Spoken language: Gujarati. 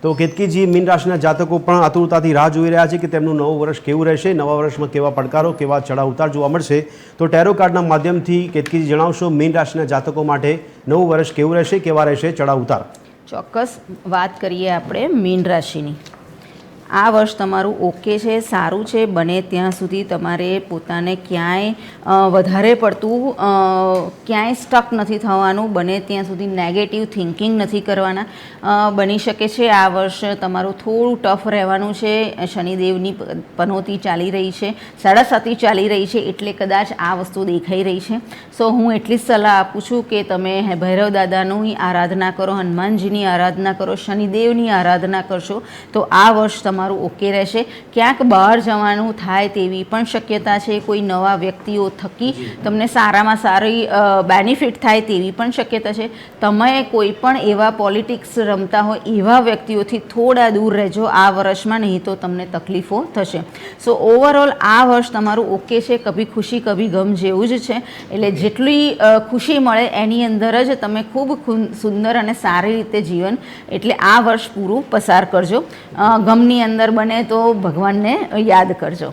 તો કેતકીજી, મીન રાશિના જાતકો પણ આતુરતાથી રાહ જોઈ રહ્યા છે કે તેમનું નવું વર્ષ કેવું રહેશે, નવા વર્ષમાં કેવા પડકારો, કેવા ચઢાવ ઉતાર જોવા મળશે. તો ટેરો કાર્ડના માધ્યમથી કેતકીજી જણાવશો, મીન રાશિના જાતકો માટે નવું વર્ષ કેવું રહેશે, કેવા રહેશે ચઢાવ ઉતાર? ચોક્કસ વાત કરીએ આપણે મીન રાશિની. આ વર્ષ તમારું ઓકે છે, સારું છે. બને ત્યાં સુધી તમારે પોતાને ક્યાંય વધારે પડતું ક્યાંય સ્ટક નથી થવાનું. બને ત્યાં સુધી નેગેટિવ થિંકિંગ નથી કરવાના. બની શકે છે આ વર્ષ તમારું થોડું ટફ રહેવાનું છે. શનિદેવની પનોતી ચાલી રહી છે, 7.5 ચાલી રહી છે, એટલે કદાચ આ વસ્તુ દેખાઈ રહી છે. સો હું એટલી જ સલાહ આપું છું કે તમે ભૈરવ દાદાની આરાધના કરો, હનુમાનજીની આરાધના કરો, શનિદેવની આરાધના કરશો તો આ વર્ષ તમારું ઓકે રહેશે. ક્યાંક બહાર જવાનું થાય તેવી પણ શક્યતા છે. કોઈ નવા વ્યક્તિઓ થકી તમને સારામાં સારી બેનિફિટ થાય તેવી પણ શક્યતા છે. તમે કોઈ પણ એવા પોલિટિક્સ રમતા હોય એવા વ્યક્તિઓથી થોડા દૂર રહેજો આ વર્ષમાં, નહીં તો તમને તકલીફો થશે. સો ઓવરઓલ આ વર્ષ તમારું ઓકે છે. કભી ખુશી કભી ગમ જેવું જ છે. એટલે જેટલી ખુશી મળે એની અંદર જ તમે ખૂબ સુંદર અને સારી રીતે જીવન એટલે આ વર્ષ પૂરું પસાર કરજો. ગમની અંદર બને તો ભગવાનને યાદ કરજો.